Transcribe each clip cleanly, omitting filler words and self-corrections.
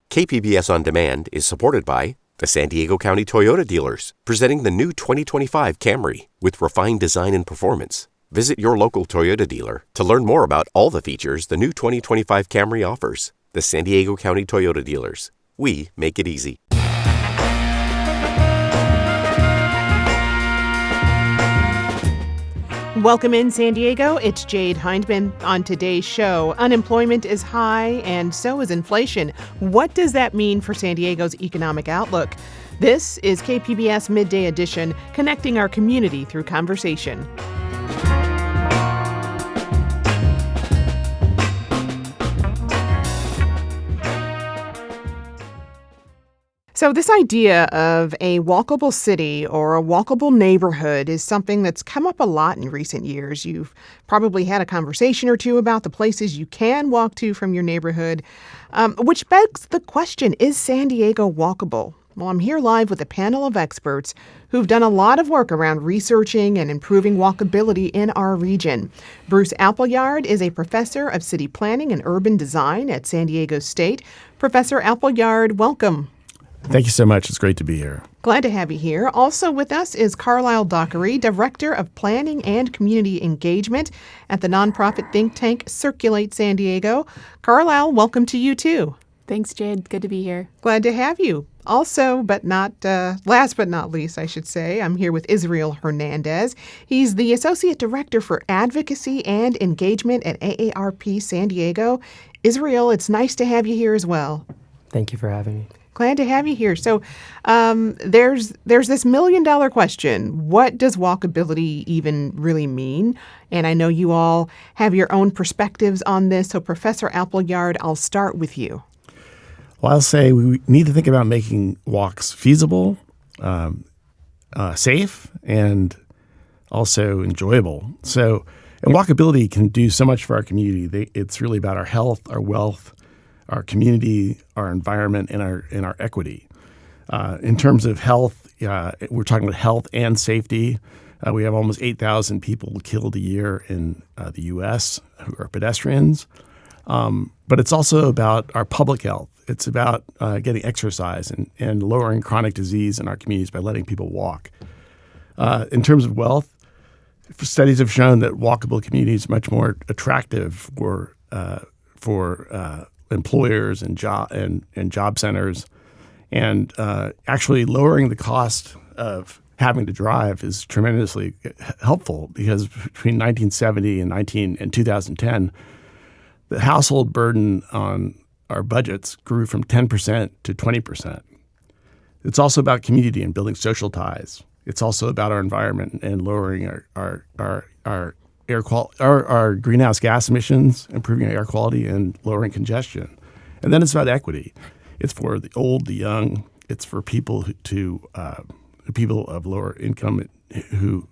KPBS On Demand is supported by the San Diego County Toyota dealers, presenting the new 2025 Camry with refined design and performance. Visit your local Toyota dealer to learn more about all the features the new 2025 Camry offers. The San Diego County Toyota dealers. We make it easy. Welcome in San Diego. It's Jade Hindman. On today's show, unemployment is high and so is inflation. What does that mean for San Diego's economic outlook? This is KPBS Midday Edition, connecting our community through conversation. So this idea of a walkable city or a walkable neighborhood is something that's come up a lot in recent years. You've probably had a conversation or two about the places you can walk to from your neighborhood, which begs the question, is San Diego walkable? Well, I'm here live with a panel of experts who've done a lot of work around researching and improving walkability in our region. Bruce Appleyard is a professor of city planning and urban design at San Diego State. Professor Appleyard, welcome. Thank you so much. It's great to be here. Glad to have you here. Also with us is Carlisle Dockery, Director of Planning and Community Engagement at the nonprofit think tank Circulate San Diego. Carlisle, welcome to you too. Thanks, Jade. Good to be here. Glad to have you. Also, but not last but not least, I should say, I'm here with Israel Hernandez. He's the Associate Director for Advocacy and Engagement at AARP San Diego. Israel, it's nice to have you here as well. Thank you for having me. Glad to have you here. So there's this million-dollar question. What does walkability even really mean? And I know you all have your own perspectives on this. So Professor Appleyard, I'll start with you. Well, I'll say we need to think about making walks feasible, safe, and also enjoyable. So, and walkability can do so much for our community. It's really about our health, our wealth, our community, our environment, and our equity. In terms of health, we're talking about health and safety. We have almost 8,000 people killed a year in the U.S. who are pedestrians. But it's also about our public health. It's about getting exercise and lowering chronic disease in our communities by letting people walk. In terms of wealth, studies have shown that walkable communities are much more attractive for employers and job centers, and actually lowering the cost of having to drive is tremendously helpful, because between 1970 and 2010, the household burden on our budgets grew from 10% to 20%. It's also about community and building social ties. It's also about our environment and lowering our our greenhouse gas emissions, improving air quality, and lowering congestion. And then it's about equity. It's for the old, the young. It's for people people of lower income who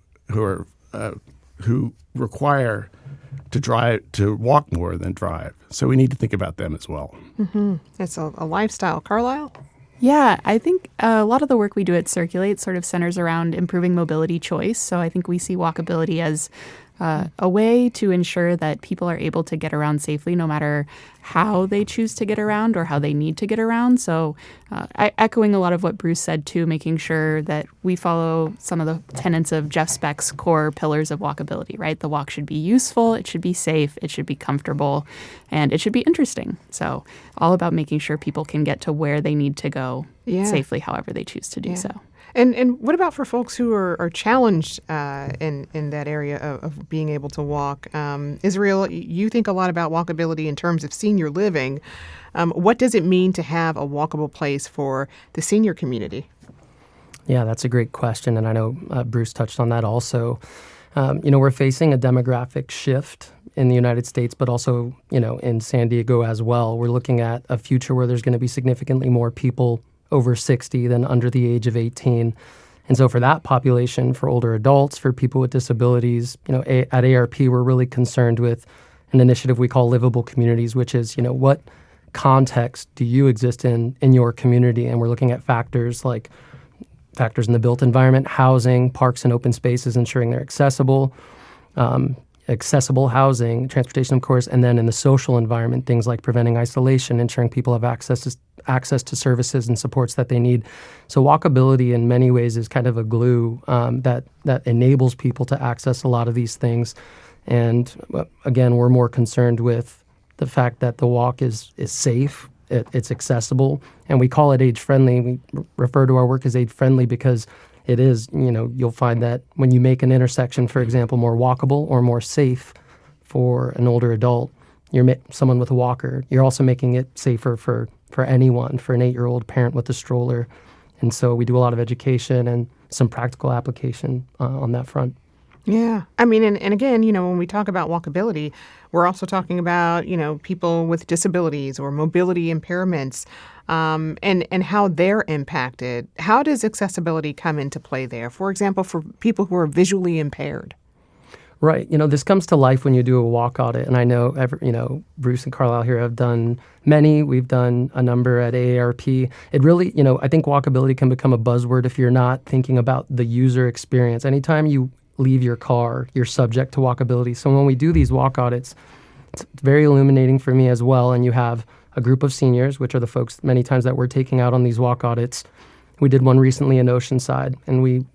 require to walk more than drive. So we need to think about them as well. Mm-hmm. It's a lifestyle. Carlisle? Yeah, I think a lot of the work we do at Circulate sort of centers around improving mobility choice. So I think we see walkability as a way to ensure that people are able to get around safely no matter how they choose to get around or how they need to get around. So echoing a lot of what Bruce said, too, making sure that we follow some of the tenets of Jeff Speck's core pillars of walkability, right? The walk should be useful, it should be safe, it should be comfortable, and it should be interesting. So all about making sure people can get to where they need to go safely, however they choose to do so. And what about for folks who are challenged in that area of being able to walk? Israel, you think a lot about walkability in terms of senior living. What does it mean to have a walkable place for the senior community? Yeah, that's a great question, and I know Bruce touched on that also. We're facing a demographic shift in the United States, but also, in San Diego as well. We're looking at a future where there's going to be significantly more people over 60 than under the age of 18. And so for that population, for older adults, for people with disabilities, at AARP, we're really concerned with an initiative we call Livable Communities, which is, what context do you exist in your community? And we're looking at factors like factors in the built environment, housing, parks and open spaces, ensuring they're accessible, accessible housing, transportation, of course, and then in the social environment, things like preventing isolation, ensuring people have access to services and supports that they need. So walkability in many ways is kind of a glue that enables people to access a lot of these things. And again, we're more concerned with the fact that the walk is safe, it's accessible, and we call it age-friendly. We refer to our work as age-friendly because it is, you'll find that when you make an intersection, for example, more walkable or more safe for an older adult, someone with a walker, you're also making it safer for anyone, for an 8-year-old parent with a stroller. And so we do a lot of education and some practical application on that front. Yeah. I mean, and again, when we talk about walkability, we're also talking about, people with disabilities or mobility impairments and how they're impacted. How does accessibility come into play there? For example, for people who are visually impaired. Right. This comes to life when you do a walk audit. And I know, Bruce and Carlisle here have done many. We've done a number at AARP. It really, I think walkability can become a buzzword if you're not thinking about the user experience. Anytime you leave your car, you're subject to walkability. So when we do these walk audits, it's very illuminating for me as well. And you have a group of seniors, which are the folks many times that we're taking out on these walk audits. We did one recently in Oceanside, and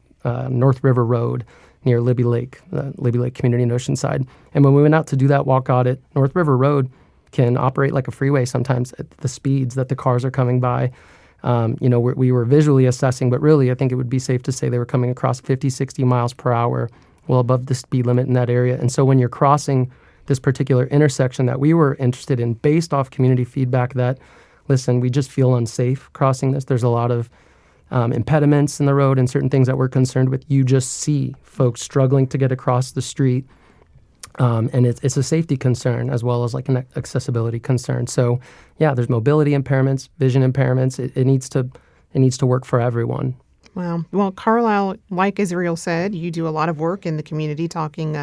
North River Road near Libby Lake Community in Oceanside. And when we went out to do that walk audit, North River Road can operate like a freeway sometimes at the speeds that the cars are coming by. We were visually assessing, but really I think it would be safe to say they were coming across 50, 60 miles per hour, well above the speed limit in that area. And so when you're crossing this particular intersection that we were interested in, based off community feedback that, listen, we just feel unsafe crossing this. There's a lot of impediments in the road and certain things that we're concerned with. You just see folks struggling to get across the street. And it's a safety concern as well as like an accessibility concern. So yeah, there's mobility impairments, vision impairments. It needs to work for everyone. Wow. Well, Carlisle, like Israel said, you do a lot of work in the community talking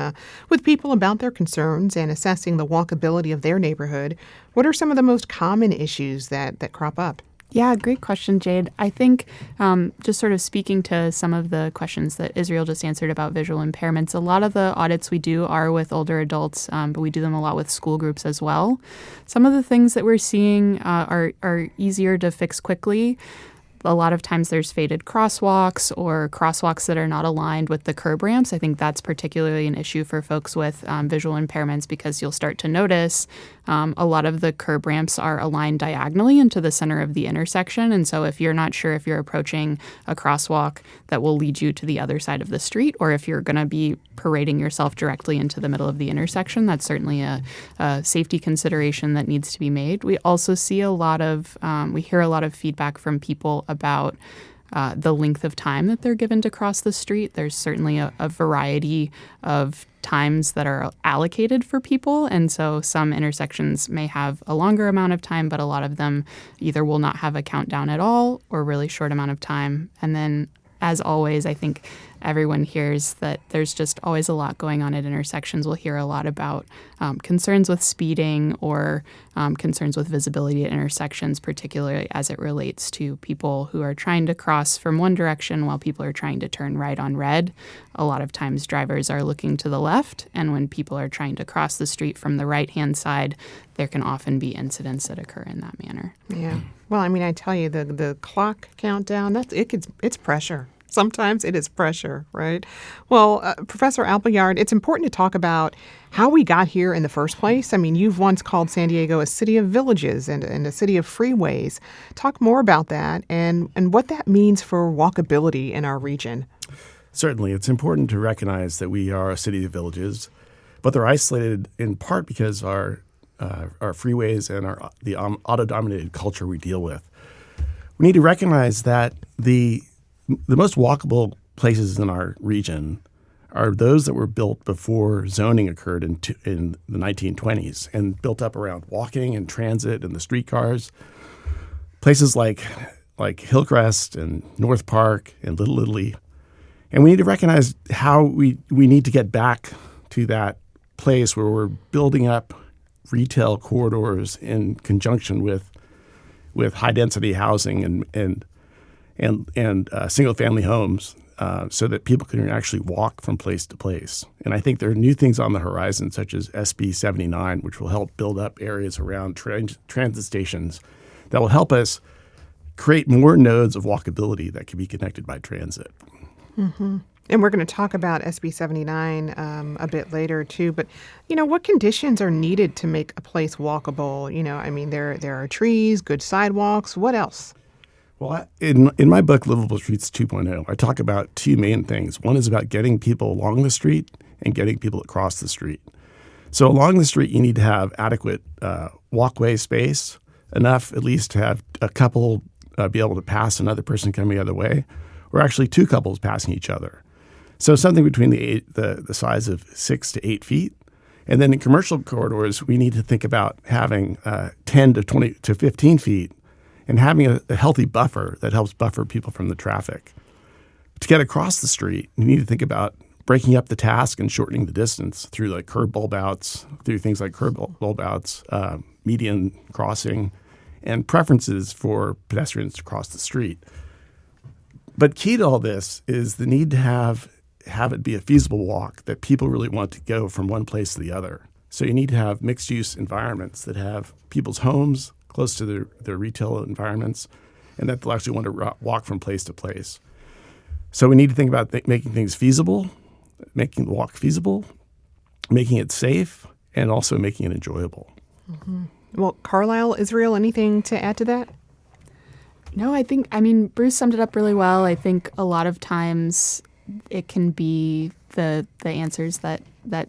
with people about their concerns and assessing the walkability of their neighborhood. What are some of the most common issues that crop up? Yeah, great question, Jade. I think just sort of speaking to some of the questions that Israel just answered about visual impairments, a lot of the audits we do are with older adults, but we do them a lot with school groups as well. Some of the things that we're seeing are easier to fix quickly. A lot of times there's faded crosswalks or crosswalks that are not aligned with the curb ramps. I think that's particularly an issue for folks with visual impairments because you'll start to notice a lot of the curb ramps are aligned diagonally into the center of the intersection. And so if you're not sure if you're approaching a crosswalk that will lead you to the other side of the street or if you're going to be parading yourself directly into the middle of the intersection, that's certainly a safety consideration that needs to be made. We also see we hear a lot of feedback from people about the length of time that they're given to cross the street. There's certainly a variety of times that are allocated for people. And so some intersections may have a longer amount of time, but a lot of them either will not have a countdown at all or really short amount of time. And then, as always, I think everyone hears that there's just always a lot going on at intersections. We'll hear a lot about concerns with speeding or concerns with visibility at intersections, particularly as it relates to people who are trying to cross from one direction while people are trying to turn right on red. A lot of times drivers are looking to the left, and when people are trying to cross the street from the right-hand side, there can often be incidents that occur in that manner. Yeah. Well, I mean, I tell you, the clock countdown, it's pressure. Sometimes it is pressure, right? Well, Professor Appleyard, it's important to talk about how we got here in the first place. I mean, you've once called San Diego a city of villages and a city of freeways. Talk more about that and what that means for walkability in our region. Certainly. It's important to recognize that we are a city of villages, but they're isolated in part because our freeways and the auto-dominated culture we deal with. We need to recognize that the most walkable places in our region are those that were built before zoning occurred in the 1920s and built up around walking and transit and the streetcars. Places like Hillcrest and North Park and Little Italy. And we need to recognize how we need to get back to that place where we're building up retail corridors in conjunction with high-density housing and and single-family homes so that people can actually walk from place to place. And I think there are new things on the horizon, such as SB 79, which will help build up areas around transit stations that will help us create more nodes of walkability that can be connected by transit. Mm-hmm. And we're going to talk about SB 79 a bit later, too. But, what conditions are needed to make a place walkable? There are trees, good sidewalks. What else? Well, in my book, Livable Streets 2.0, I talk about two main things. One is about getting people along the street and getting people across the street. So along the street, you need to have adequate walkway space, enough at least to have a couple be able to pass another person coming the other way, or actually two couples passing each other. So something between the size of 6 to 8 feet. And then in commercial corridors, we need to think about having 10 to 20 to 15 feet and having a healthy buffer that helps buffer people from the traffic. To get across the street, you need to think about breaking up the task and shortening the distance through like curb bulb outs, median crossing, and preferences for pedestrians to cross the street. But key to all this is the need to have it be a feasible walk that people really want to go from one place to the other. So you need to have mixed-use environments that have people's homes close to their retail environments, and that they'll actually want to walk from place to place. So we need to think about making things feasible, making the walk feasible, making it safe, and also making it enjoyable. Mm-hmm. Well, Carlisle, Israel, anything to add to that? No, Bruce summed it up really well. I think a lot of times it can be the answers that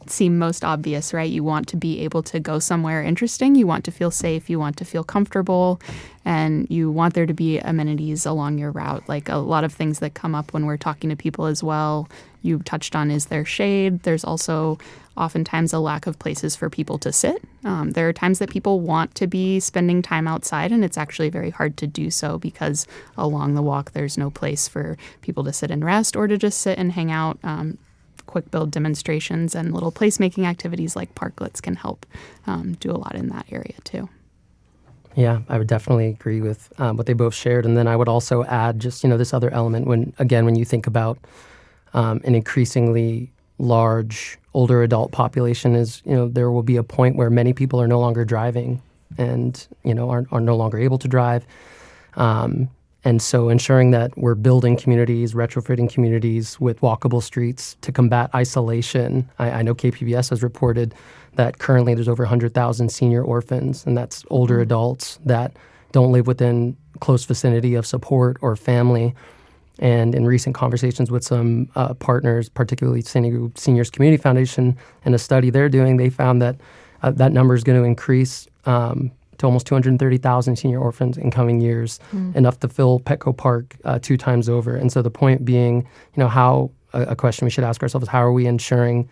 seem most obvious, right? You want to be able to go somewhere interesting. You want to feel safe. You want to feel comfortable. And you want there to be amenities along your route. Like a lot of things that come up when we're talking to people as well. You touched on, is there shade? There's also oftentimes a lack of places for people to sit. There are times that people want to be spending time outside, and it's actually very hard to do so because along the walk there's no place for people to sit and rest or to just sit and hang out. Quick build demonstrations and little placemaking activities like parklets can help do a lot in that area too. Yeah, I would definitely agree with what they both shared. And then I would also add just, this other element when you think about an increasingly large older adult population is, there will be a point where many people are no longer driving and, are no longer able to drive. And so ensuring that we're building communities, retrofitting communities with walkable streets to combat isolation. I know KPBS has reported that currently there's over 100,000 senior orphans, and that's older adults that don't live within close vicinity of support or family. And in recent conversations with some partners, particularly San Diego Seniors Community Foundation, and a study they're doing, they found that that number is going to increase to almost 230,000 senior orphans in coming years, enough to fill Petco Park 2 times over. And so the point being, how a question we should ask ourselves is how are we ensuring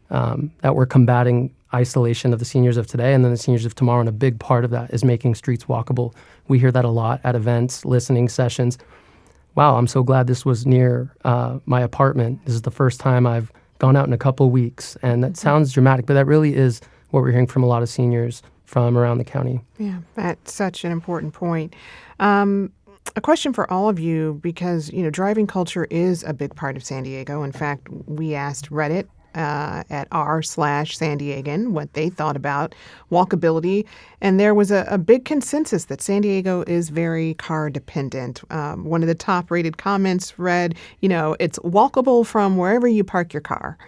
that we're combating isolation of the seniors of today and then the seniors of tomorrow? And a big part of that is making streets walkable. We hear that a lot at events, listening sessions. Wow, I'm so glad this was near my apartment. This is the first time I've gone out in a couple of weeks. And that sounds dramatic, but that really is what we're hearing from a lot of seniors from around the county. Yeah, that's such an important point. A question for all of you, because, driving culture is a big part of San Diego. In fact, we asked Reddit at r/San Diegan what they thought about walkability. And there was a big consensus that San Diego is very car dependent. One of the top rated comments read, it's walkable from wherever you park your car.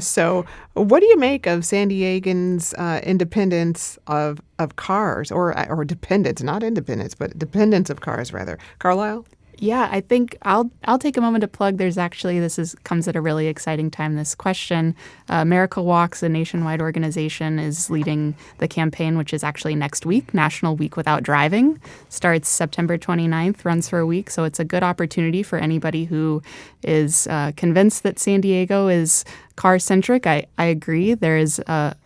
So what do you make of San Diegans' independence of cars or dependence, not independence, but dependence of cars rather? Carlisle? Yeah, I think I'll take a moment to plug. Comes at a really exciting time, this question. Miracle Walks, a nationwide organization, is leading the campaign, which is actually next week, National Week Without Driving. Starts September 29th, runs for a week. So it's a good opportunity for anybody who is convinced that San Diego is car-centric. I agree.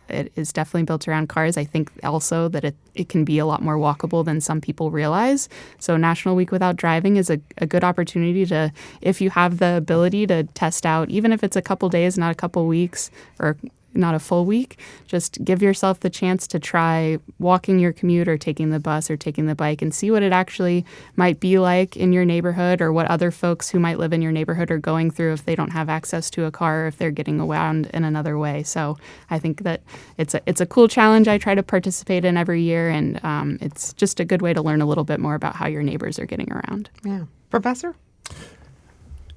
It is definitely built around cars. I think also that it can be a lot more walkable than some people realize. So National Week Without Driving is a good opportunity to, if you have the ability to test out, even if it's a couple days, not a couple weeks, or not a full week. Just give yourself the chance to try walking your commute or taking the bus or taking the bike and see what it actually might be like in your neighborhood, or what other folks who might live in your neighborhood are going through if they don't have access to a car, or if they're getting around in another way. So I think that it's a cool challenge I try to participate in every year, and it's just a good way to learn a little bit more about how your neighbors are getting around. Yeah. Professor?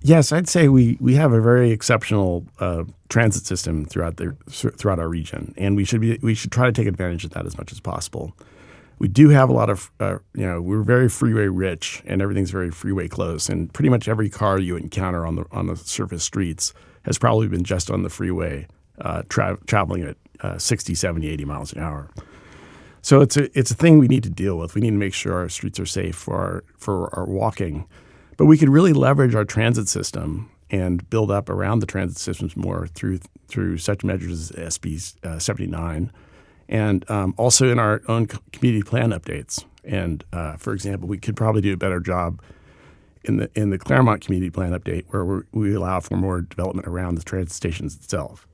Yes, I'd say we have a very exceptional transit system throughout our region, and we should try to take advantage of that as much as possible. We do have a lot of we're very freeway rich, and everything's very freeway close, and pretty much every car you encounter on the surface streets has probably been just on the freeway traveling at 60, 70, 80 miles an hour. So it's a thing we need to deal with. We need to make sure our streets are safe for our walking. But we could really leverage our transit system and build up around the transit systems more through such measures as SB 79, and also in our own community plan updates. And for example, we could probably do a better job in the Claremont community plan update, where we allow for more development around the transit stations itself.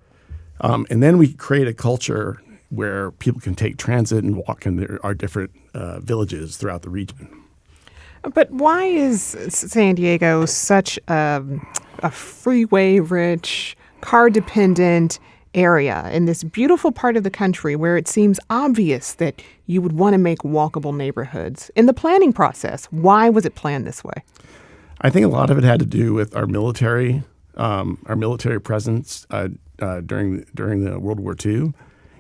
And then we create a culture where people can take transit and walk in our different villages throughout the region. But why is San Diego such a freeway-rich, car-dependent area in this beautiful part of the country where it seems obvious that you would want to make walkable neighborhoods? In the planning process, why was it planned this way? I think a lot of it had to do with our military presence during the World War II,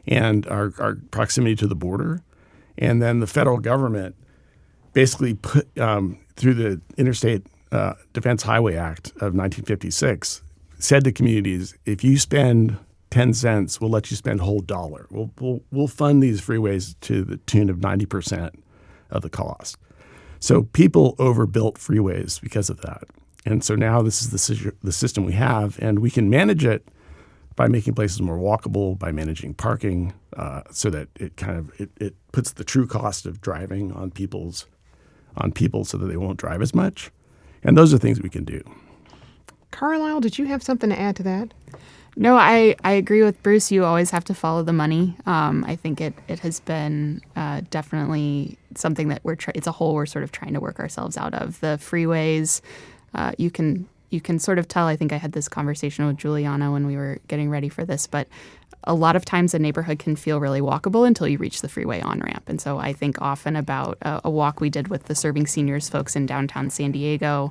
and our proximity to the border, and then the federal government basically put through the Interstate Defense Highway Act of 1956 said to communities, if you spend 10 cents, we'll let you spend a whole dollar. We'll fund these freeways to the tune of 90% of the cost. So people overbuilt freeways because of that. And so now this is the system we have, and we can manage it by making places more walkable, by managing parking, so that it puts the true cost of driving on people so that they won't drive as much. And those are things we can do. Carlisle, did you have something to add to that? No, I agree with Bruce. You always have to follow the money. I think it has been definitely something that it's a hole we're sort of trying to work ourselves out of. The freeways, you can sort of tell. I think I had this conversation with Juliana when we were getting ready for this, but a lot of times a neighborhood can feel really walkable until you reach the freeway on-ramp. And so I think often about a walk we did with the Serving Seniors folks in downtown San Diego.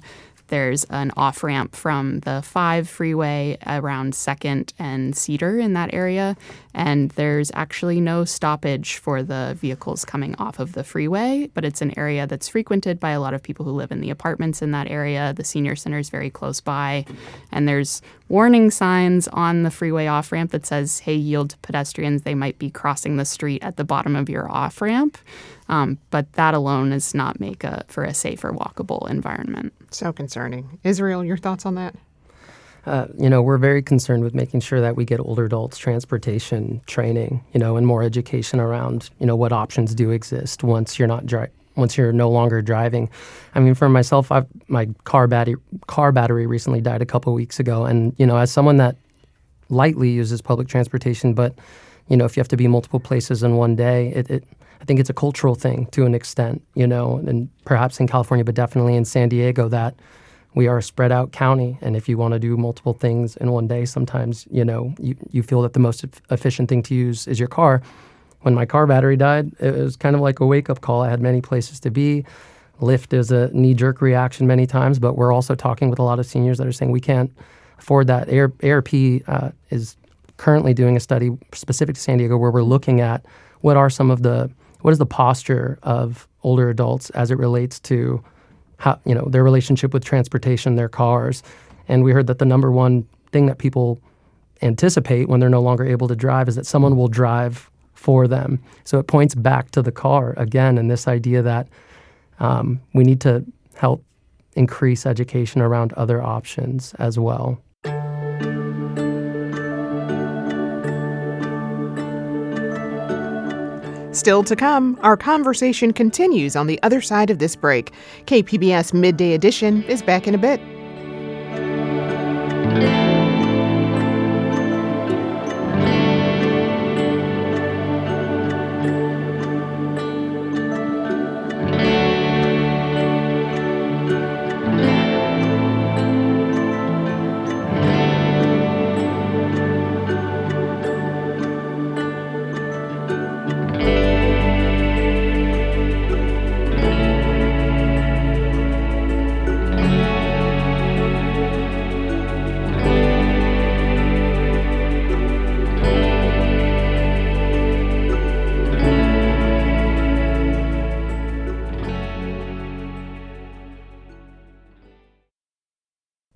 There's an off-ramp from the 5 freeway around 2nd and Cedar in that area, and there's actually no stoppage for the vehicles coming off of the freeway, but it's an area that's frequented by a lot of people who live in the apartments in that area. The senior center is very close by, and there's warning signs on the freeway off-ramp that says, hey, yield to pedestrians. They might be crossing the street at the bottom of your off-ramp. But that alone does not make for a safer, walkable environment. So concerning. Israel, your thoughts on that? We're very concerned with making sure that we get older adults transportation training, and more education around, what options do exist once you're no longer driving. I mean, for myself, my car battery recently died a couple of weeks ago, and as someone that lightly uses public transportation, but if you have to be multiple places in one day, I think it's a cultural thing to an extent, and perhaps in California, but definitely in San Diego, that we are a spread out county. And if you want to do multiple things in one day, sometimes, you feel that the most efficient thing to use is your car. When my car battery died, it was kind of like a wake up call. I had many places to be. Lyft is a knee jerk reaction many times, but we're also talking with a lot of seniors that are saying we can't afford that. AARP is currently doing a study specific to San Diego where we're looking at what is the posture of older adults as it relates to how, their relationship with transportation, their cars. And we heard that the number one thing that people anticipate when they're no longer able to drive is that someone will drive for them. So it points back to the car again, and this idea that we need to help increase education around other options as well. Still to come, our conversation continues on the other side of this break. KPBS Midday Edition is back in a bit.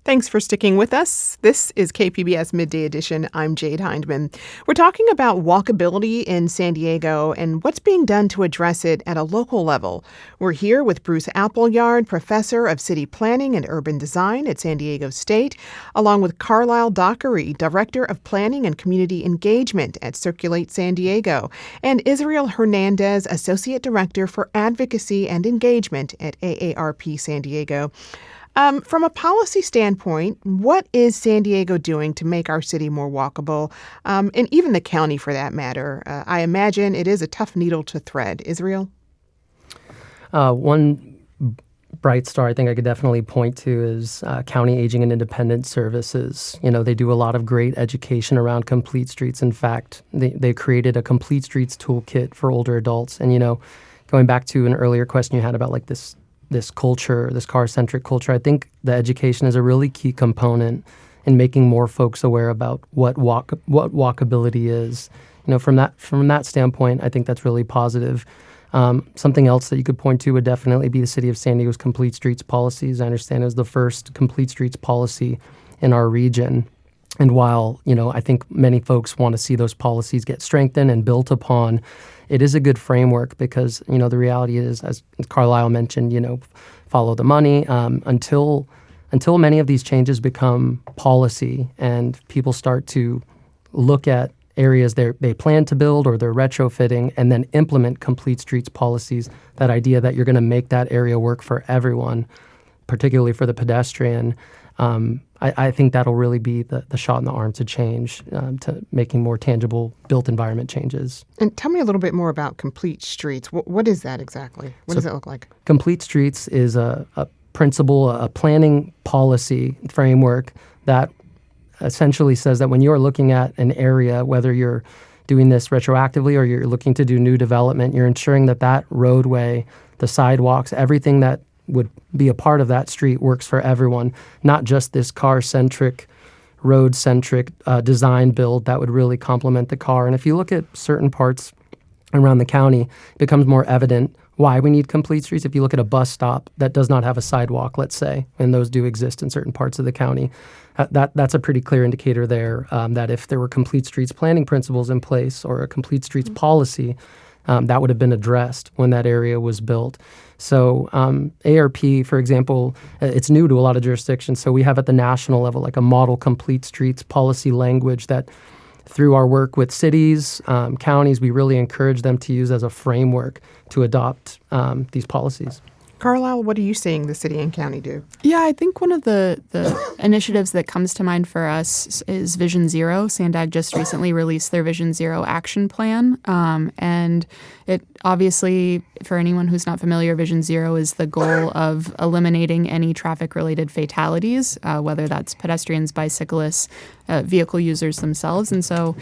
Thanks for sticking with us. This is KPBS Midday Edition. I'm Jade Hindman. We're talking about walkability in San Diego and what's being done to address it at a local level. We're here with Bruce Appleyard, professor of city planning and urban design at San Diego State, along with Carlisle Dockery, director of planning and community engagement at Circulate San Diego, and Israel Hernandez, associate director for advocacy and engagement at AARP San Diego. From a policy standpoint, what is San Diego doing to make our city more walkable, and even the county for that matter? I imagine it is a tough needle to thread. Israel? One bright star I think I could definitely point to is County Aging and Independence Services. You know, they do a lot of great education around complete streets. In fact, they created a complete streets toolkit for older adults. And, you know, going back to an earlier question you had about like this culture, this car-centric culture, I think the education is a really key component in making more folks aware about what walkability is. You know, from that standpoint, I think that's really positive. Something else that you could point to would definitely be the City of San Diego's Complete Streets policies. I understand it was the first Complete Streets policy in our region. And while, you know, I think many folks want to see those policies get strengthened and built upon, it is a good framework because, you know, the reality is, as Carlisle mentioned, you know, follow the money. Until many of these changes become policy and people start to look at areas they plan to build or they're retrofitting and then implement complete streets policies, that idea that you're going to make that area work for everyone, particularly for the pedestrian, I think that'll really be the shot in the arm to change, to making more tangible built environment changes. And tell me a little bit more about Complete Streets. What is that exactly? What does it look like? Complete Streets is a principle, a planning policy framework that essentially says that when you're looking at an area, whether you're doing this retroactively or you're looking to do new development, you're ensuring that roadway, the sidewalks, everything that would be a part of that street works for everyone, not just this car-centric, road-centric design build that would really complement the car. And if you look at certain parts around the county, it becomes more evident why we need complete streets. If you look at a bus stop that does not have a sidewalk, let's say, and those do exist in certain parts of the county, that's a pretty clear indicator there that if there were complete streets planning principles in place or a complete streets policy, that would have been addressed when that area was built. So ARP, for example, it's new to a lot of jurisdictions. So we have at the national level like a model complete streets policy language that through our work with cities, counties, we really encourage them to use as a framework to adopt these policies. Carlisle, what are you seeing the city and county do? Yeah, I think one of the initiatives that comes to mind for us is Vision Zero. SanDieg just recently released their Vision Zero action plan. And it obviously, for anyone who's not familiar, Vision Zero is the goal of eliminating any traffic-related fatalities, whether that's pedestrians, bicyclists, vehicle users themselves. And so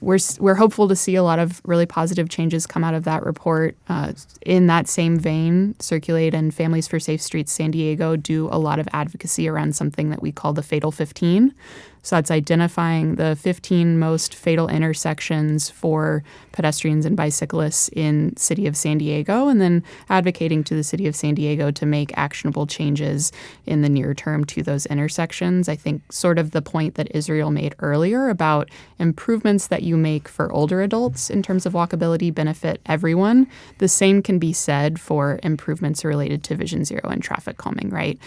we're hopeful to see a lot of really positive changes come out of that report. In that same vein, Circulate and Families for Safe Streets San Diego do a lot of advocacy around something that we call the Fatal 15. So that's identifying the 15 most fatal intersections for pedestrians and bicyclists in City of San Diego, and then advocating to the City of San Diego to make actionable changes in the near term to those intersections. I think sort of the point that Israel made earlier about improvements that you make for older adults in terms of walkability benefit everyone. The same can be said for improvements related to Vision Zero and traffic calming, right?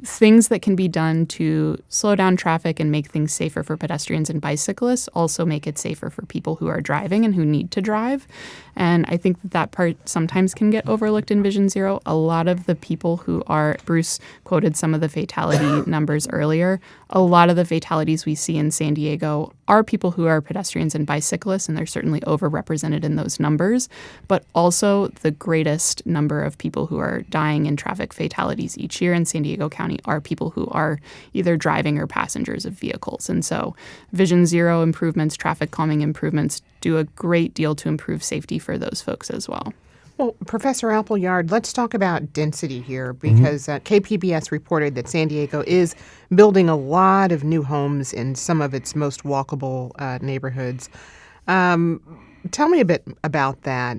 Things that can be done to slow down traffic and make things safer for pedestrians and bicyclists also make it safer for people who are driving and who need to drive. And I think that part sometimes can get overlooked in Vision Zero. A lot of the people who are, Bruce quoted some of the fatality numbers earlier, a lot of the fatalities we see in San Diego are people who are pedestrians and bicyclists, and they're certainly overrepresented in those numbers, but also the greatest number of people who are dying in traffic fatalities each year in San Diego County are people who are either driving or passengers of vehicles. And so Vision Zero improvements, traffic calming improvements do a great deal to improve safety for those folks as well. Well, Professor Appleyard, let's talk about density here because KPBS reported that San Diego is building a lot of new homes in some of its most walkable neighborhoods. tell me a bit about that.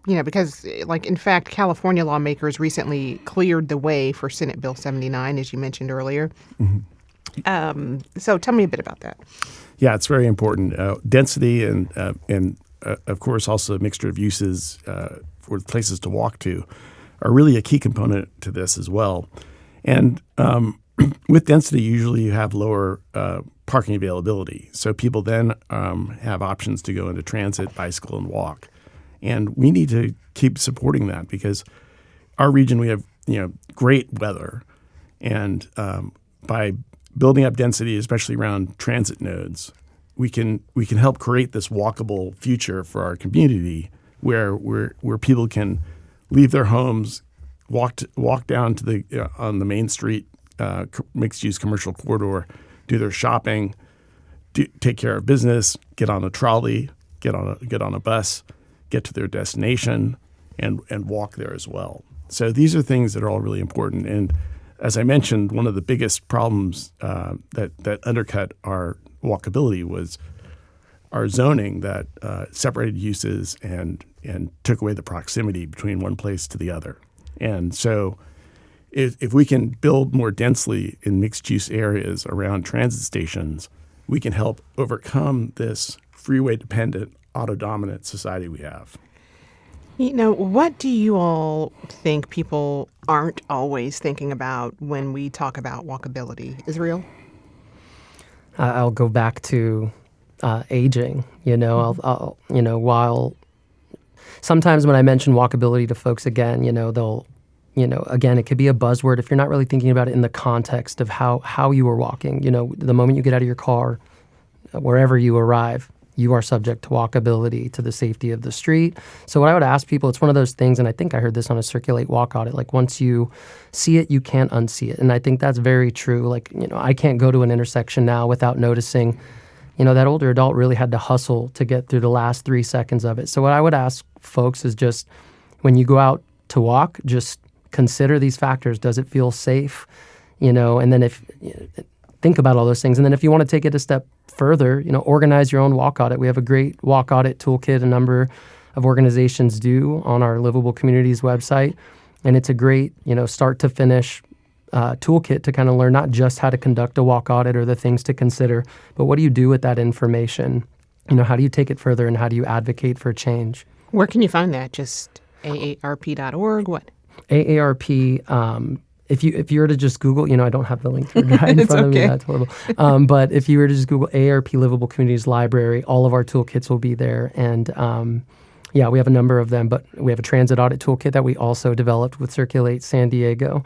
Because, in fact, California lawmakers recently cleared the way for Senate Bill 79, as you mentioned earlier. Mm-hmm. So tell me a bit about that. Yeah, it's very important. Density and of course, also a mixture of uses for places to walk to are really a key component to this as well. And with density, usually you have lower parking availability. So people then have options to go into transit, bicycle, and walk. And we need to keep supporting that because our region, we have great weather. And by building up density, especially around transit nodes, we can help create this walkable future for our community where people can leave their homes, walk down to the on the main street mixed-use commercial corridor, do their shopping, take care of business, get on a trolley, get on a bus, get to their destination, and walk there as well. So these are things that are all really important. And as I mentioned, one of the biggest problems that undercut our walkability was our zoning that separated uses and took away the proximity between one place to the other. And so if we can build more densely in mixed-use areas around transit stations, we can help overcome this freeway-dependent, auto-dominant society we have. What do you all think people aren't always thinking about when we talk about walkability? Israel? I'll go back to aging. I'll while sometimes when I mention walkability to folks again, they'll, again, it could be a buzzword if you're not really thinking about it in the context of how you are walking. The moment you get out of your car, wherever you arrive, you are subject to walkability, to the safety of the street. So what I would ask people, it's one of those things, and I think I heard this on a Circulate walk audit, like once you see it, you can't unsee it. And I think that's very true. I can't go to an intersection now without noticing, that older adult really had to hustle to get through the last 3 seconds of it. So what I would ask folks is just when you go out to walk, just consider these factors. Does it feel safe? And then think about all those things. And then if you want to take it a step further, organize your own walk audit. We have a great walk audit toolkit a number of organizations do on our Livable Communities website. And it's a great, start to finish toolkit to kind of learn not just how to conduct a walk audit or the things to consider, but what do you do with that information? How do you take it further and how do you advocate for change? Where can you find that? Just AARP.org? What? AARP, if you were to just Google, I don't have the link to the guide in front of me. That's horrible. But if you were to just Google AARP Livable Communities Library, all of our toolkits will be there. And we have a number of them, but we have a transit audit toolkit that we also developed with Circulate San Diego.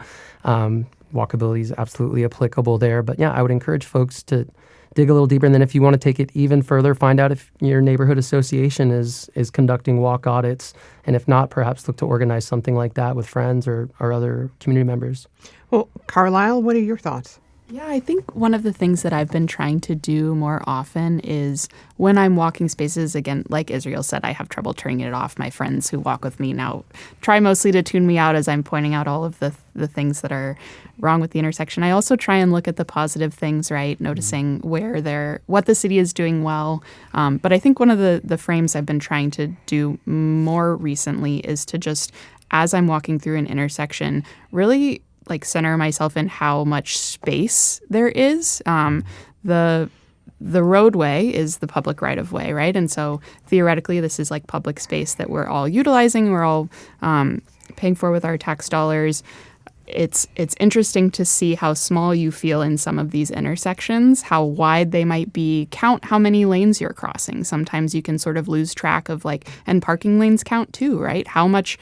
Walkability is absolutely applicable there. But I would encourage folks to dig a little deeper. And then if you want to take it even further, find out if your neighborhood association is conducting walk audits. And if not, perhaps look to organize something like that with friends or other community members. Well, Carlisle, what are your thoughts? Yeah, I think one of the things that I've been trying to do more often is when I'm walking spaces, again, like Israel said, I have trouble turning it off. My friends who walk with me now try mostly to tune me out as I'm pointing out all of the things that are wrong with the intersection. I also try and look at the positive things, right? Noticing what the city is doing well. But I think one of the frames I've been trying to do more recently is to just, as I'm walking through an intersection, really center myself in how much space there is. The roadway is the public right-of-way, right? And so theoretically, this is public space that we're all utilizing, we're all paying for with our tax dollars. It's interesting to see how small you feel in some of these intersections, how wide they might be. Count how many lanes you're crossing. Sometimes you can sort of lose track of and parking lanes count too, right? How much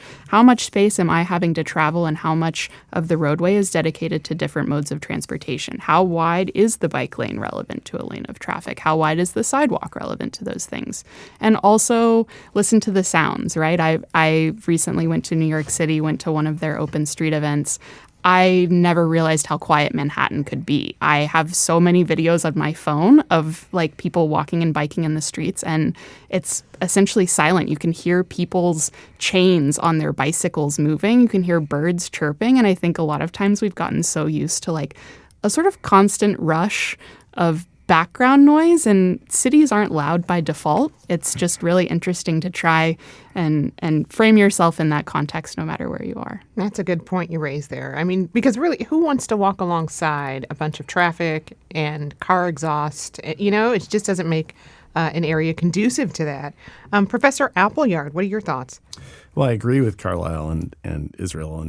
space am I having to travel and how much of the roadway is dedicated to different modes of transportation? How wide is the bike lane relevant to a lane of traffic? How wide is the sidewalk relevant to those things? And also listen to the sounds, right? I recently went to New York City, went to one of their open street events. I never realized how quiet Manhattan could be. I have so many videos on my phone of people walking and biking in the streets, and it's essentially silent. You can hear people's chains on their bicycles moving. You can hear birds chirping. And I think a lot of times we've gotten so used to a sort of constant rush of background noise, and cities aren't loud by default. It's just really interesting to try and frame yourself in that context no matter where you are. That's a good point you raised there. I mean, because really, who wants to walk alongside a bunch of traffic and car exhaust? You know, it just doesn't make an area conducive to that. Professor Appleyard, what are your thoughts? Well, I agree with Carlisle and Israel,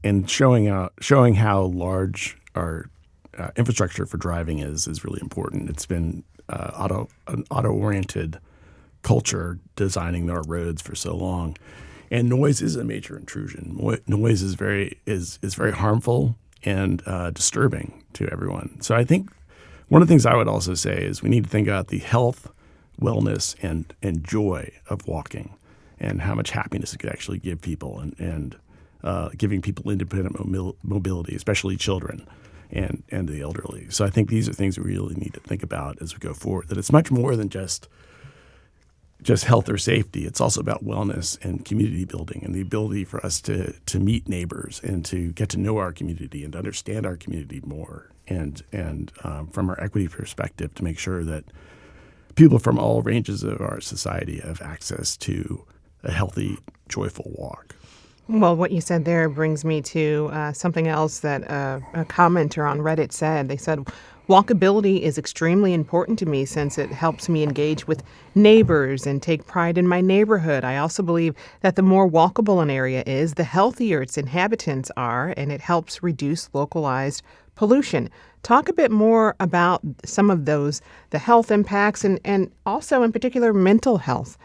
and showing how large our infrastructure for driving is really important. It's been an auto-oriented culture designing our roads for so long, and noise is a major intrusion. Noise is very harmful and disturbing to everyone. So I think one of the things I would also say is we need to think about the health, wellness, and joy of walking, and how much happiness it could actually give people, and giving people independent mobility, especially children and the elderly. So I think these are things we really need to think about as we go forward, that it's much more than just health or safety. It's also about wellness and community building, and the ability for us to meet neighbors and to get to know our community and to understand our community more, and from our equity perspective, to make sure that people from all ranges of our society have access to a healthy, joyful walk. Well, what you said there brings me to something else that a commenter on Reddit said. They said, walkability is extremely important to me since it helps me engage with neighbors and take pride in my neighborhood. I also believe that the more walkable an area is, the healthier its inhabitants are, and it helps reduce localized pollution. Talk a bit more about some of those, the health impacts, and also in particular mental health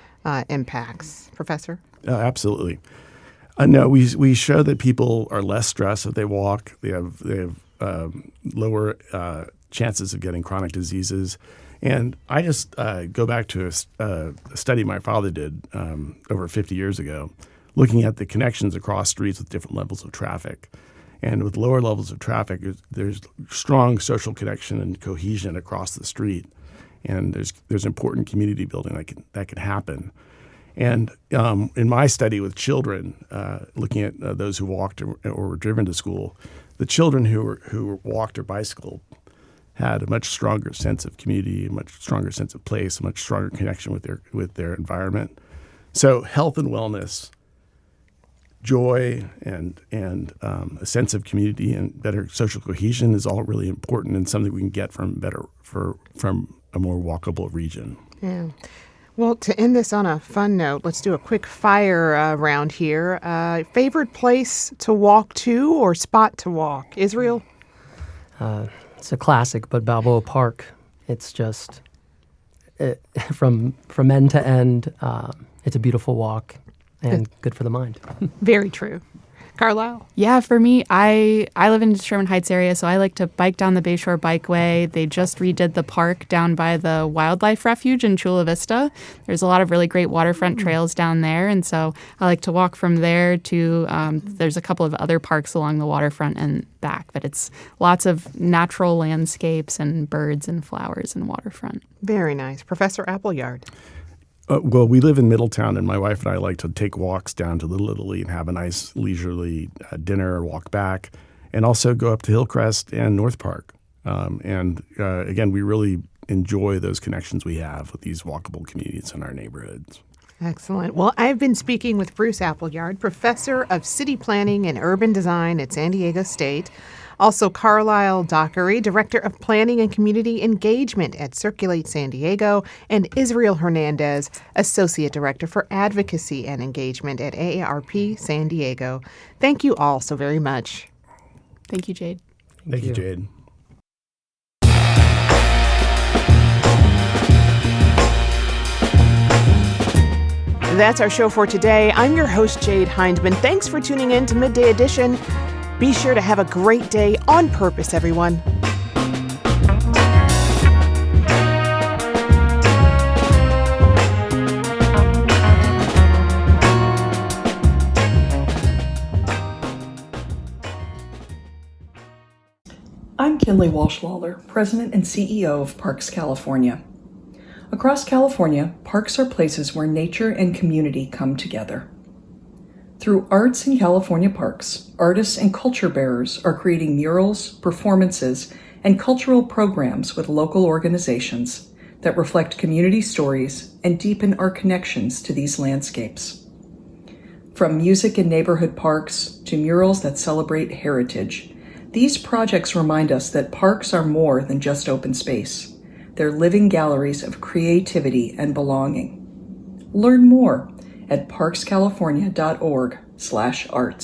impacts. Professor? Absolutely. No, we show that people are less stressed if they walk. They have lower chances of getting chronic diseases. And I just go back to a study my father did over 50 years ago, looking at the connections across streets with different levels of traffic. And with lower levels of traffic, there's strong social connection and cohesion across the street. And there's important community building that can happen. And in my study with children, looking at those who walked or were driven to school, the children who walked or bicycled had a much stronger sense of community, a much stronger sense of place, a much stronger connection with their environment. So health and wellness, joy, and a sense of community and better social cohesion is all really important, and something we can get from a more walkable region. Yeah. Well, to end this on a fun note, let's do a quick fire round here. Favorite place to walk to or spot to walk? Israel? It's a classic, but Balboa Park, it's just from end to end, it's a beautiful walk and good for the mind. Very true. Carlisle? Yeah, for me, I live in the Sherman Heights area, so I like to bike down the Bayshore Bikeway. They just redid the park down by the Wildlife Refuge in Chula Vista. There's a lot of really great waterfront trails down there, and so I like to walk from there to, there's a couple of other parks along the waterfront and back, but it's lots of natural landscapes and birds and flowers and waterfront. Very nice. Professor Appleyard? Well, we live in Middletown, and my wife and I like to take walks down to Little Italy and have a nice leisurely dinner or walk back, and also go up to Hillcrest and North Park. Again, we really enjoy those connections we have with these walkable communities in our neighborhoods. Excellent. Well, I've been speaking with Bruce Appleyard, Professor of City Planning and Urban Design at San Diego State. Also, Carlisle Dockery, Director of Planning and Community Engagement at Circulate San Diego, and Israel Hernandez, Associate Director for Advocacy and Engagement at AARP San Diego. Thank you all so very much. Thank you, Jade. Thank you, Jade. That's our show for today. I'm your host, Jade Hindman. Thanks for tuning in to Midday Edition. Be sure to have a great day on purpose, everyone. I'm Kinley Walsh-Lawler, President and CEO of Parks California. Across California, parks are places where nature and community come together. Through Arts in California Parks, artists and culture bearers are creating murals, performances, and cultural programs with local organizations that reflect community stories and deepen our connections to these landscapes. From music in neighborhood parks to murals that celebrate heritage, these projects remind us that parks are more than just open space. They're living galleries of creativity and belonging. Learn more at parkscalifornia.org/arts.